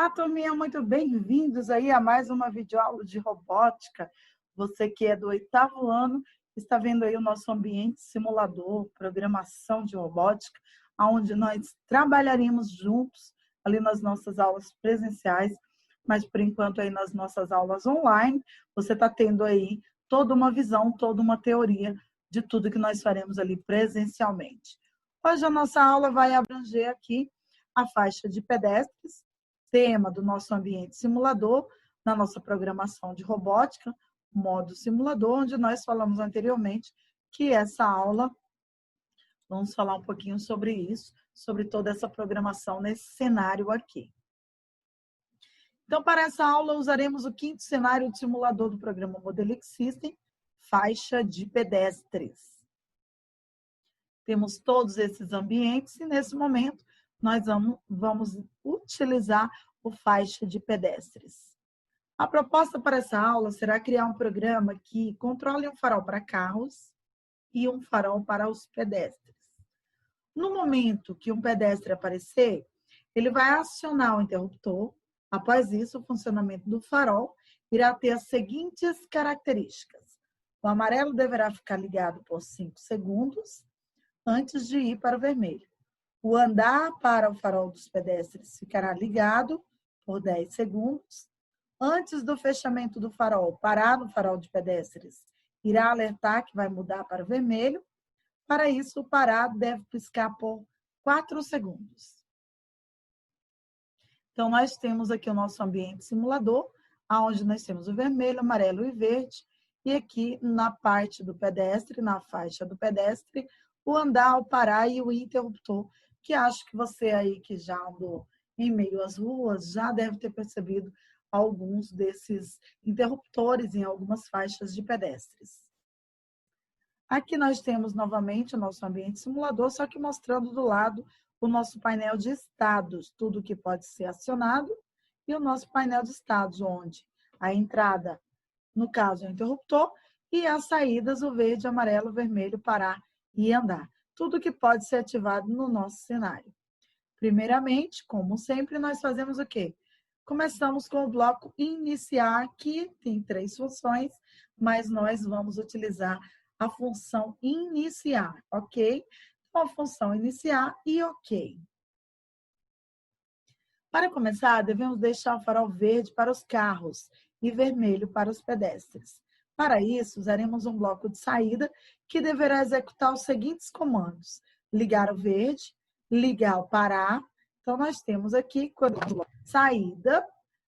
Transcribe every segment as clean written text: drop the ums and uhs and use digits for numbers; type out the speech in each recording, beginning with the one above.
Olá, turminha, muito bem-vindos aí a mais uma videoaula de robótica. Você que é do 8º ano, está vendo aí o nosso ambiente simulador, programação de robótica, onde nós trabalharemos juntos ali nas nossas aulas presenciais, mas por enquanto aí nas nossas aulas online, você está tendo aí toda uma visão, toda uma teoria de tudo que nós faremos ali presencialmente. Hoje a nossa aula vai abranger aqui a faixa de pedestres, tema do nosso ambiente simulador, na nossa programação de robótica, modo simulador, onde nós falamos anteriormente que essa aula, vamos falar um pouquinho sobre isso, sobre toda essa programação nesse cenário aqui. Então, para essa aula, usaremos o 5º cenário de simulador do programa Modelic System, faixa de pedestres. Temos todos esses ambientes e, nesse momento, nós vamos utilizar o faixa de pedestres. A proposta para essa aula será criar um programa que controle um farol para carros e um farol para os pedestres. No momento que um pedestre aparecer, ele vai acionar o interruptor. Após isso, o funcionamento do farol irá ter as seguintes características. O amarelo deverá ficar ligado por 5 segundos antes de ir para o vermelho. O andar para o farol dos pedestres ficará ligado por 10 segundos. Antes do fechamento do farol, parar no farol de pedestres irá alertar que vai mudar para o vermelho. Para isso, o parado deve piscar por 4 segundos. Então, nós temos aqui o nosso ambiente simulador, onde nós temos o vermelho, amarelo e verde. E aqui, na parte do pedestre, na faixa do pedestre, o andar, o parar e o interruptor, que acho que você aí que já andou em meio às ruas já deve ter percebido alguns desses interruptores em algumas faixas de pedestres. Aqui nós temos novamente o nosso ambiente simulador, só que mostrando do lado o nosso painel de estados, tudo que pode ser acionado, e o nosso painel de estados, onde a entrada, no caso, é o interruptor, e as saídas, o verde, amarelo, vermelho, parar e andar. Tudo que pode ser ativado no nosso cenário. Primeiramente, como sempre, nós fazemos o quê? Começamos com o bloco iniciar, que tem 3 funções, mas nós vamos utilizar a função iniciar, ok? Então, a função iniciar e ok. Para começar, devemos deixar o farol verde para os carros e vermelho para os pedestres. Para isso, usaremos um bloco de saída que deverá executar os seguintes comandos. Ligar o verde, ligar o parar. Então, nós temos aqui, saída.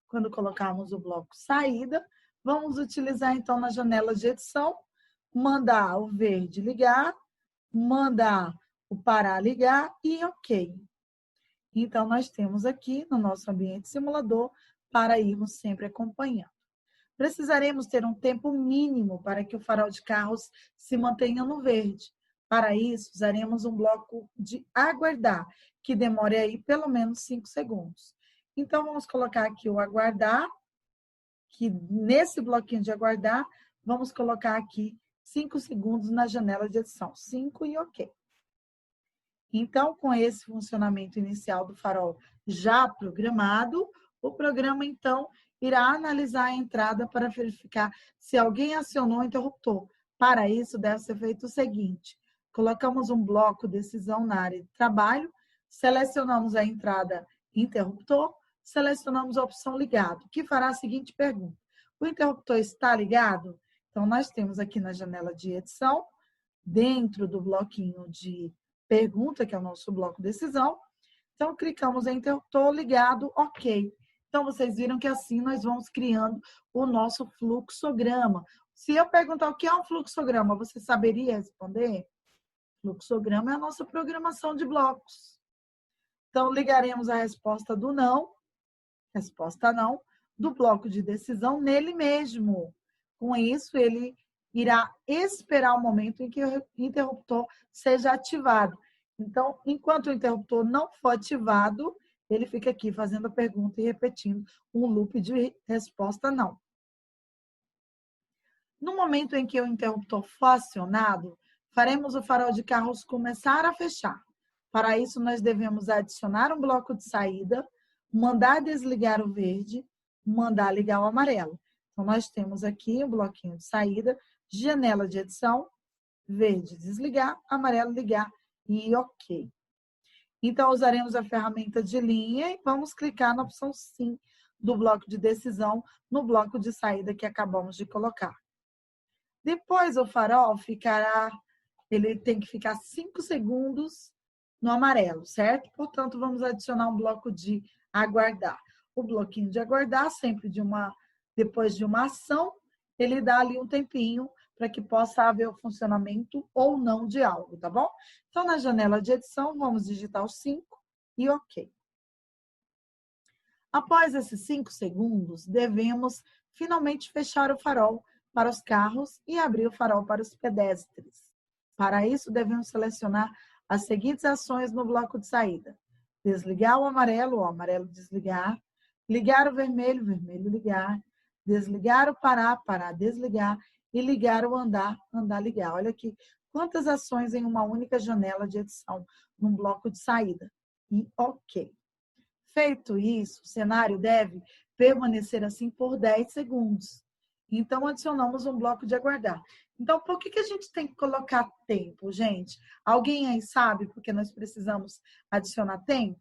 Quando colocarmos o bloco saída, vamos utilizar, então, na janela de edição, mandar o verde ligar, mandar o parar ligar e ok. Então, nós temos aqui no nosso ambiente simulador para irmos sempre acompanhando. Precisaremos ter um tempo mínimo para que o farol de carros se mantenha no verde. Para isso, usaremos um bloco de aguardar, que demore aí pelo menos 5 segundos. Então, vamos colocar aqui o aguardar, que nesse bloquinho de aguardar, vamos colocar aqui 5 segundos na janela de edição. 5 e ok. Então, com esse funcionamento inicial do farol já programado, o programa, então, irá analisar a entrada para verificar se alguém acionou o interruptor. Para isso, deve ser feito o seguinte. Colocamos um bloco decisão na área de trabalho, selecionamos a entrada interruptor, selecionamos a opção ligado, que fará a seguinte pergunta. O interruptor está ligado? Então, nós temos aqui na janela de edição, dentro do bloquinho de pergunta, que é o nosso bloco decisão. Então, clicamos em interruptor ligado, ok. Então, vocês viram que assim nós vamos criando o nosso fluxograma. Se eu perguntar o que é um fluxograma, você saberia responder? Fluxograma é a nossa programação de blocos. Então, ligaremos a resposta do não, resposta não, do bloco de decisão nele mesmo. Com isso, ele irá esperar o momento em que o interruptor seja ativado. Então, enquanto o interruptor não for ativado, ele fica aqui fazendo a pergunta e repetindo um loop de resposta não. No momento em que o interruptor for acionado, faremos o farol de carros começar a fechar. Para isso, nós devemos adicionar um bloco de saída, mandar desligar o verde, mandar ligar o amarelo. Então, nós temos aqui um bloquinho de saída, janela de edição, verde desligar, amarelo ligar e ok. Então, usaremos a ferramenta de linha e vamos clicar na opção sim do bloco de decisão no bloco de saída que acabamos de colocar. Depois o farol ele tem que ficar 5 segundos no amarelo, certo? Portanto, vamos adicionar um bloco de aguardar. O bloquinho de aguardar, sempre depois de uma ação, ele dá ali um tempinho para que possa haver o funcionamento ou não de algo, tá bom? Então, na janela de edição, vamos digitar o 5 e ok. Após esses 5 segundos, devemos finalmente fechar o farol para os carros e abrir o farol para os pedestres. Para isso, devemos selecionar as seguintes ações no bloco de saída. Desligar o amarelo desligar, ligar o vermelho ligar, desligar o parar, desligar e ligar o andar, ligar. Olha aqui quantas ações em uma única janela de edição num bloco de saída. E ok. Feito isso, o cenário deve permanecer assim por 10 segundos. Então, adicionamos um bloco de aguardar. Então, por que a gente tem que colocar tempo, gente? Alguém aí sabe por que nós precisamos adicionar tempo?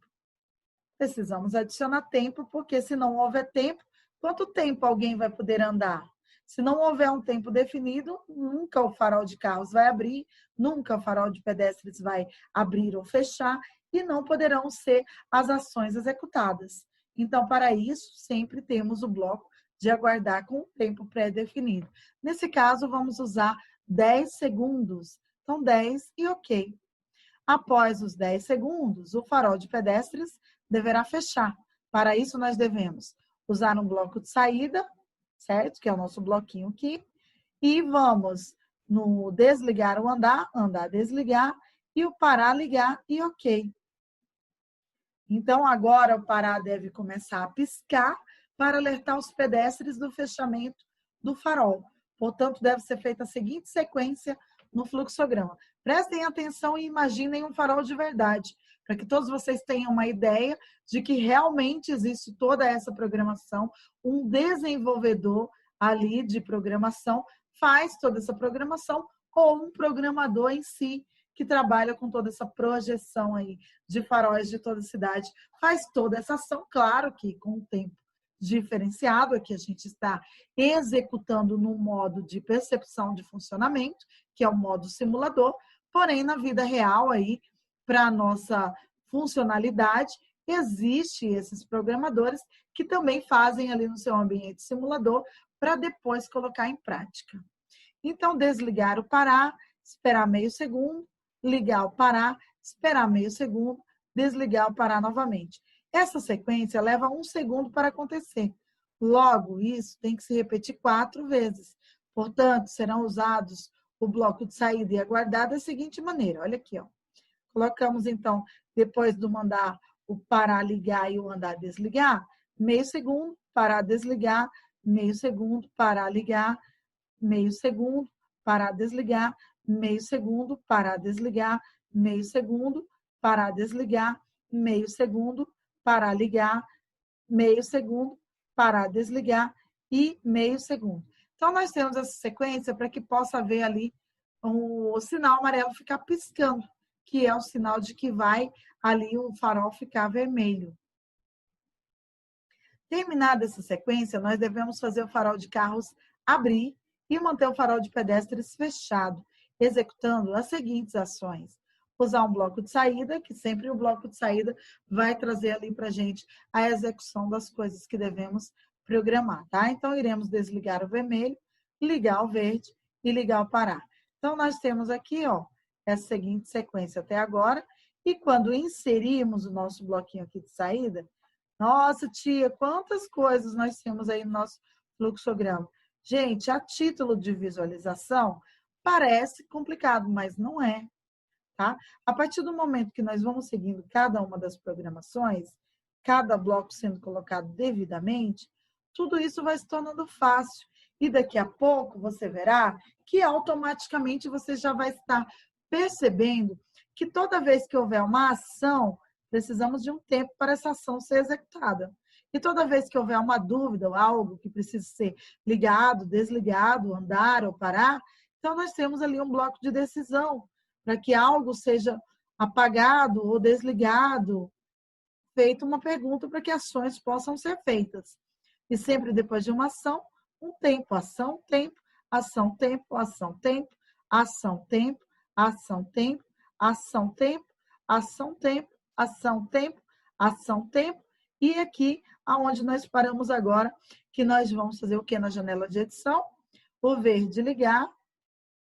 Precisamos adicionar tempo, porque se não houver tempo, quanto tempo alguém vai poder andar? Se não houver um tempo definido, nunca o farol de carros vai abrir, nunca o farol de pedestres vai abrir ou fechar, e não poderão ser as ações executadas. Então, para isso, sempre temos o bloco de aguardar com um tempo pré-definido. Nesse caso, vamos usar 10 segundos. Então, 10 e ok. Após os 10 segundos, o farol de pedestres deverá fechar. Para isso, nós devemos usar um bloco de saída, certo? Que é o nosso bloquinho aqui. E vamos no desligar o andar, desligar, e o parar, ligar e ok. Então, agora o parar deve começar a piscar para alertar os pedestres do fechamento do farol. Portanto, deve ser feita a seguinte sequência no fluxograma. Prestem atenção e imaginem um farol de verdade, para que todos vocês tenham uma ideia de que realmente existe toda essa programação, um desenvolvedor ali de programação faz toda essa programação, ou um programador em si, que trabalha com toda essa projeção aí de faróis de toda a cidade, faz toda essa ação, claro que com um tempo diferenciado, aqui a gente está executando no modo de percepção de funcionamento, que é o modo simulador, porém na vida real aí, para a nossa funcionalidade, existe esses programadores que também fazem ali no seu ambiente simulador para depois colocar em prática. Então, desligar o parar, esperar meio segundo, ligar o parar, esperar meio segundo, desligar o parar novamente. Essa sequência leva 1 segundo para acontecer. Logo, isso tem que se repetir 4 vezes. Portanto, serão usados o bloco de saída e aguardar da seguinte maneira. Olha aqui, ó. Colocamos, então, depois do mandar o parar, ligar e o andar, desligar, meio segundo, parar, desligar, meio segundo, parar, ligar, meio segundo, parar, desligar, meio segundo, parar, desligar, meio segundo, parar, desligar, meio segundo, parar, ligar, meio segundo, parar, desligar e meio segundo. Então, nós temos essa sequência para que possa haver ali o sinal amarelo ficar piscando, que é o sinal de que vai ali o farol ficar vermelho. Terminada essa sequência, nós devemos fazer o farol de carros abrir e manter o farol de pedestres fechado, executando as seguintes ações. Usar um bloco de saída, que sempre o bloco de saída vai trazer ali para a gente a execução das coisas que devemos programar, tá? Então, iremos desligar o vermelho, ligar o verde e ligar o parar. Então, nós temos aqui, ó, essa seguinte sequência até agora, e quando inserirmos o nosso bloquinho aqui de saída, nossa, tia, quantas coisas nós temos aí no nosso fluxograma. Gente, a título de visualização, parece complicado, mas não é, tá? A partir do momento que nós vamos seguindo cada uma das programações, cada bloco sendo colocado devidamente, tudo isso vai se tornando fácil. E daqui a pouco você verá que automaticamente você já vai estar percebendo que toda vez que houver uma ação, precisamos de um tempo para essa ação ser executada. E toda vez que houver uma dúvida ou algo que precise ser ligado, desligado, andar ou parar, então nós temos ali um bloco de decisão para que algo seja apagado ou desligado, feita uma pergunta para que ações possam ser feitas. E sempre depois de uma ação, um tempo, ação, tempo, ação, tempo, ação, tempo, ação, tempo, ação, tempo, ação, tempo, ação, tempo, ação, tempo, ação, tempo. E aqui, aonde nós paramos agora, que nós vamos fazer o que na janela de edição? O verde ligar,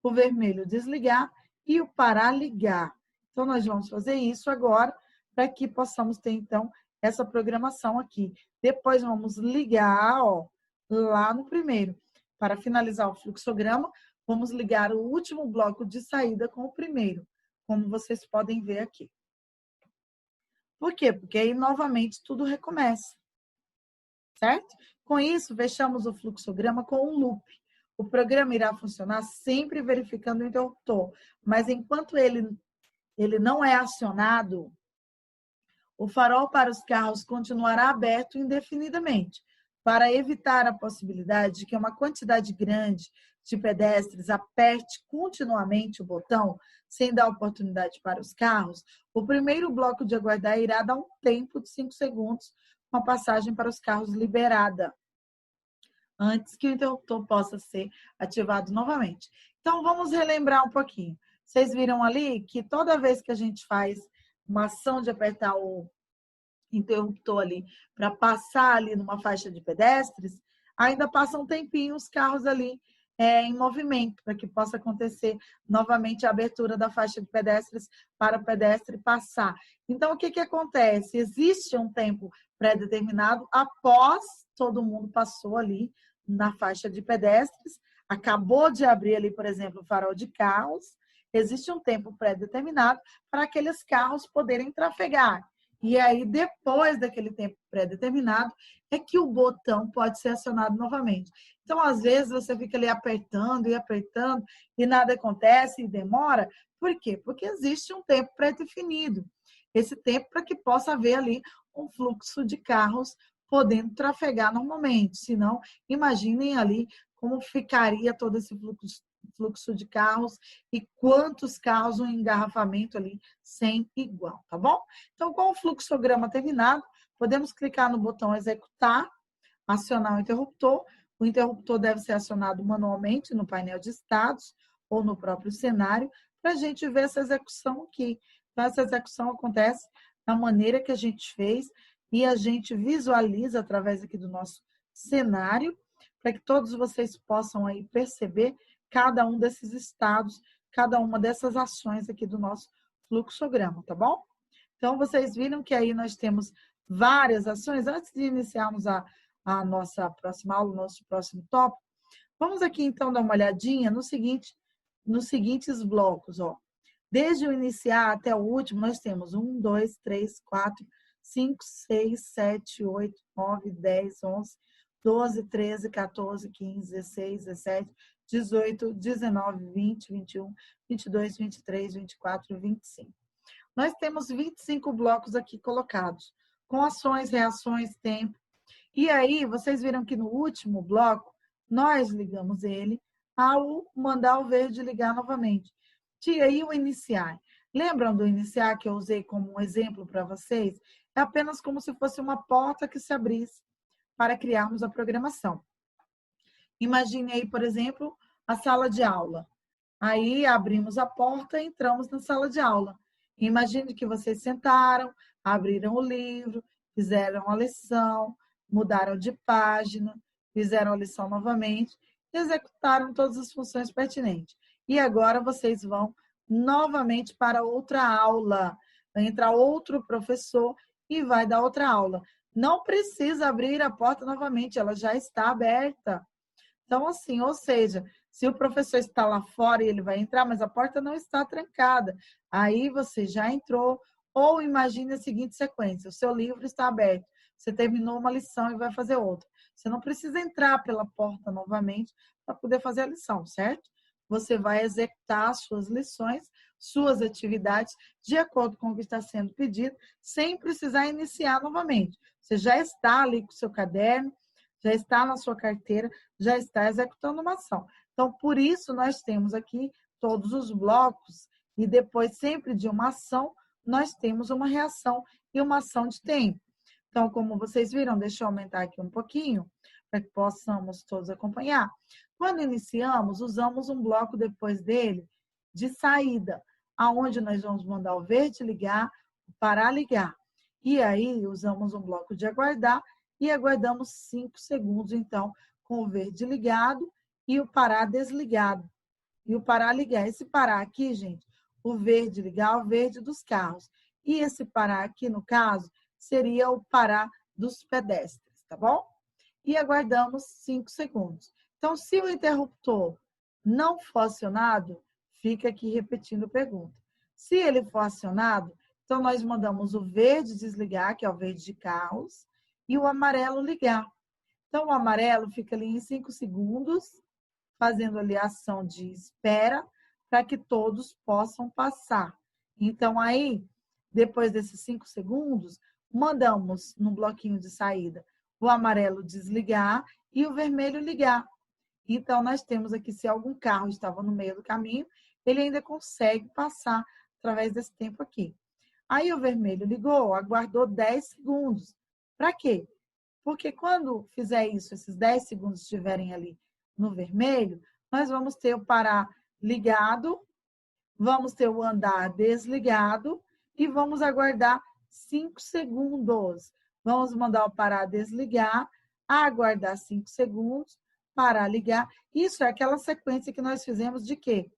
o vermelho desligar e o parar ligar. Então, nós vamos fazer isso agora para que possamos ter, então, essa programação aqui. Depois, vamos ligar, ó, lá no primeiro. Para finalizar o fluxograma, vamos ligar o último bloco de saída com o primeiro, como vocês podem ver aqui. Por quê? Porque aí, novamente, tudo recomeça, certo? Com isso, fechamos o fluxograma com um loop. O programa irá funcionar sempre verificando o interruptor, mas enquanto ele não é acionado, o farol para os carros continuará aberto indefinidamente, para evitar a possibilidade de que uma quantidade grande de pedestres aperte continuamente o botão, sem dar oportunidade para os carros. O primeiro bloco de aguardar irá dar um tempo de 5 segundos com a passagem para os carros liberada, antes que o interruptor possa ser ativado novamente. Então, vamos relembrar um pouquinho. Vocês viram ali que toda vez que a gente faz uma ação de apertar o interruptor ali para passar ali numa faixa de pedestres, ainda passa um tempinho os carros ali em movimento, para que possa acontecer novamente a abertura da faixa de pedestres para o pedestre passar. Então, o que que acontece? Existe um tempo pré-determinado após todo mundo passou ali na faixa de pedestres, acabou de abrir ali, por exemplo, o farol de carros, existe um tempo pré-determinado para aqueles carros poderem trafegar. E aí, depois daquele tempo pré-determinado, é que o botão pode ser acionado novamente. Então, às vezes, você fica ali apertando e nada acontece e demora. Por quê? Porque existe um tempo pré-definido. Esse tempo para que possa haver ali um fluxo de carros podendo trafegar normalmente. Senão, imaginem ali como ficaria todo esse fluxo de carros e quantos carros, um engarrafamento ali sem igual, tá bom? Então, com o fluxograma terminado, podemos clicar no botão executar, acionar o interruptor deve ser acionado manualmente no painel de estados ou no próprio cenário, para a gente ver essa execução aqui. Então, essa execução acontece da maneira que a gente fez e a gente visualiza através aqui do nosso cenário, para que todos vocês possam aí perceber cada um desses estados, cada uma dessas ações aqui do nosso fluxograma, tá bom? Então, vocês viram que aí nós temos várias ações. Antes de iniciarmos a nossa próxima aula, o nosso próximo tópico, vamos aqui, então, dar uma olhadinha nos seguintes blocos, ó. Desde o iniciar até o último, nós temos 1, 2, 3, 4, 5, 6, 7, 8, 9, 10, 11, 12, 13, 14, 15, 16, 17, 18, 19, 20, 21, 22, 23, 24 e 25. Nós temos 25 blocos aqui colocados, com ações, reações, tempo. E aí, vocês viram que no último bloco, nós ligamos ele ao mandar o verde ligar novamente. E aí, o iniciar. Lembram do iniciar que eu usei como um exemplo para vocês? É apenas como se fosse uma porta que se abrisse para criarmos a programação. Imagine aí, por exemplo, a sala de aula. Aí abrimos a porta e entramos na sala de aula. Imagine que vocês sentaram, abriram o livro, fizeram a lição, mudaram de página, fizeram a lição novamente, executaram todas as funções pertinentes. E agora vocês vão novamente para outra aula. Vai entrar outro professor e vai dar outra aula. Não precisa abrir a porta novamente, ela já está aberta. Então, assim, ou seja, se o professor está lá fora e ele vai entrar, mas a porta não está trancada, aí você já entrou. Ou imagine a seguinte sequência: o seu livro está aberto, você terminou uma lição e vai fazer outra. Você não precisa entrar pela porta novamente para poder fazer a lição, certo? Você vai executar as suas lições suas atividades de acordo com o que está sendo pedido, sem precisar iniciar novamente. Você já está ali com o seu caderno, já está na sua carteira, já está executando uma ação. Então, por isso, nós temos aqui todos os blocos e depois, sempre de uma ação, nós temos uma reação e uma ação de tempo. Então, como vocês viram, deixa eu aumentar aqui um pouquinho, para que possamos todos acompanhar. Quando iniciamos, usamos um bloco depois dele de saída, aonde nós vamos mandar o verde ligar, o parar ligar. E aí, usamos um bloco de aguardar e aguardamos 5 segundos, então, com o verde ligado e o parar desligado. E o parar ligar. Esse parar aqui, gente, o verde ligar, o verde dos carros. E esse parar aqui, no caso, seria o parar dos pedestres, tá bom? E aguardamos 5 segundos. Então, se o interruptor não for acionado, fica aqui repetindo a pergunta. Se ele for acionado, então nós mandamos o verde desligar, que é o verde de carros, e o amarelo ligar. Então, o amarelo fica ali em 5 segundos, fazendo ali a ação de espera, para que todos possam passar. Então, aí, depois desses 5 segundos, mandamos no bloquinho de saída o amarelo desligar e o vermelho ligar. Então, nós temos aqui, se algum carro estava no meio do caminho, ele ainda consegue passar através desse tempo aqui. Aí o vermelho ligou, aguardou 10 segundos. Para quê? Porque quando fizer isso, esses 10 segundos estiverem ali no vermelho, nós vamos ter o parar ligado, vamos ter o andar desligado e vamos aguardar 5 segundos. Vamos mandar o parar desligar, aguardar 5 segundos, parar ligar. Isso é aquela sequência que nós fizemos de quê?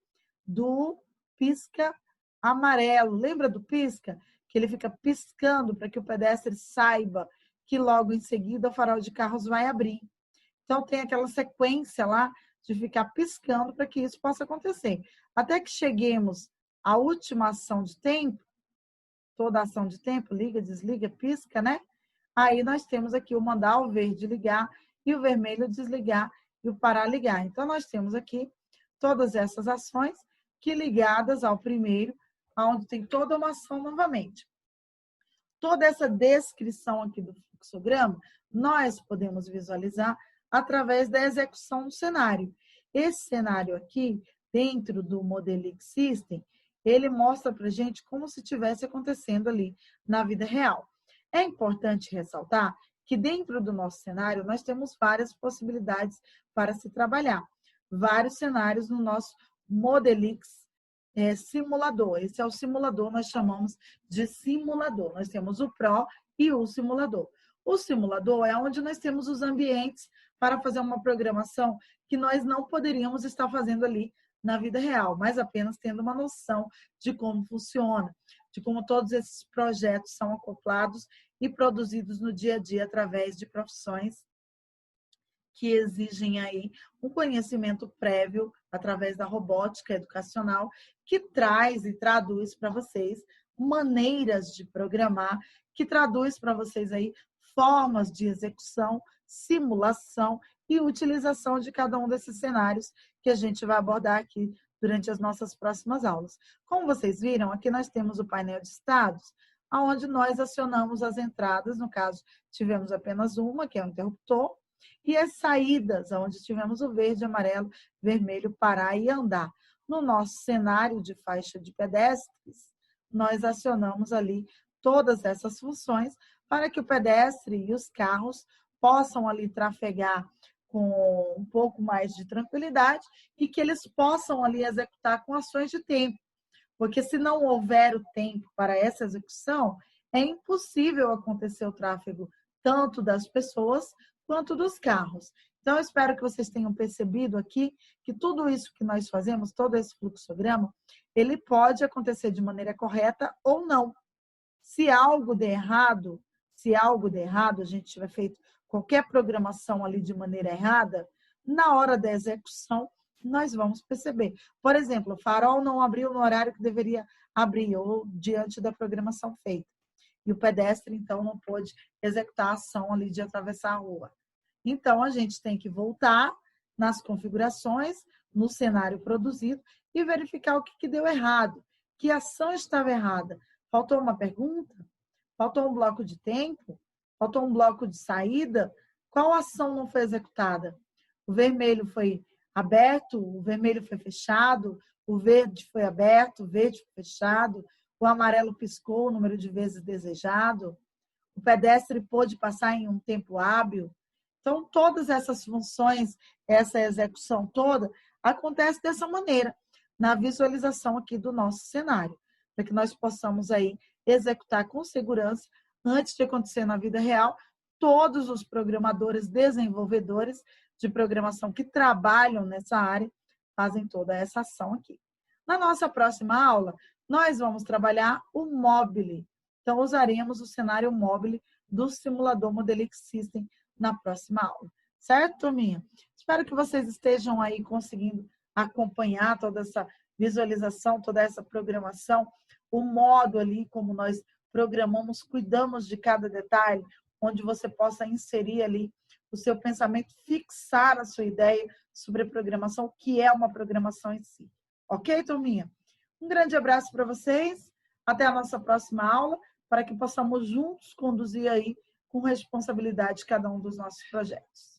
Do pisca amarelo. Lembra do pisca? Que ele fica piscando para que o pedestre saiba que logo em seguida o farol de carros vai abrir. Então, tem aquela sequência lá de ficar piscando para que isso possa acontecer. Até que cheguemos à última ação de tempo, toda ação de tempo, liga, desliga, pisca, né? Aí nós temos aqui o mandar o verde ligar e o vermelho desligar e o parar ligar. Então, nós temos aqui todas essas ações que ligadas ao primeiro, onde tem toda uma ação novamente. Toda essa descrição aqui do fluxograma, nós podemos visualizar através da execução do cenário. Esse cenário aqui, dentro do Modelic System, ele mostra para a gente como se estivesse acontecendo ali na vida real. É importante ressaltar que dentro do nosso cenário, nós temos várias possibilidades para se trabalhar. Vários cenários no nosso Modelix simulador. Esse é o simulador, nós chamamos de simulador. Nós temos o Pro e o simulador. O simulador é onde nós temos os ambientes para fazer uma programação que nós não poderíamos estar fazendo ali na vida real, mas apenas tendo uma noção de como funciona, de como todos esses projetos são acoplados e produzidos no dia a dia através de profissões que exigem aí um conhecimento prévio através da robótica educacional, que traz e traduz para vocês maneiras de programar, que traduz para vocês aí formas de execução, simulação e utilização de cada um desses cenários que a gente vai abordar aqui durante as nossas próximas aulas. Como vocês viram, aqui nós temos o painel de estados, onde nós acionamos as entradas, no caso, tivemos apenas uma, que é o interruptor, e as saídas, onde tivemos o verde, amarelo, vermelho, parar e andar. No nosso cenário de faixa de pedestres, nós acionamos ali todas essas funções para que o pedestre e os carros possam ali trafegar com um pouco mais de tranquilidade e que eles possam ali executar com ações de tempo. Porque se não houver o tempo para essa execução, é impossível acontecer o tráfego tanto das pessoas quanto dos carros. Então, eu espero que vocês tenham percebido aqui que tudo isso que nós fazemos, todo esse fluxograma, ele pode acontecer de maneira correta ou não. Se algo der errado, a gente tiver feito qualquer programação ali de maneira errada, na hora da execução, nós vamos perceber. Por exemplo, o farol não abriu no horário que deveria abrir, ou diante da programação feita. E o pedestre, então, não pôde executar a ação ali de atravessar a rua. Então, a gente tem que voltar nas configurações, no cenário produzido, e verificar o que deu errado. Que ação estava errada? Faltou uma pergunta? Faltou um bloco de tempo? Faltou um bloco de saída? Qual ação não foi executada? O vermelho foi aberto, o vermelho foi fechado, o verde foi aberto, o verde foi fechado, o amarelo piscou o número de vezes desejado, o pedestre pôde passar em um tempo hábil. Então, todas essas funções, essa execução toda, acontece dessa maneira, na visualização aqui do nosso cenário, para que nós possamos aí executar com segurança, antes de acontecer na vida real, todos os programadores, desenvolvedores de programação que trabalham nessa área, fazem toda essa ação aqui. Na nossa próxima aula, nós vamos trabalhar o Mobile. Então, usaremos o cenário Mobile do simulador Modelix System na próxima aula. Certo, turminha? Espero que vocês estejam aí conseguindo acompanhar toda essa visualização, toda essa programação, o modo ali como nós programamos, cuidamos de cada detalhe, onde você possa inserir ali o seu pensamento, fixar a sua ideia sobre a programação, o que é uma programação em si. Ok, turminha? Um grande abraço para vocês, até a nossa próxima aula, para que possamos juntos conduzir aí com responsabilidade cada um dos nossos projetos.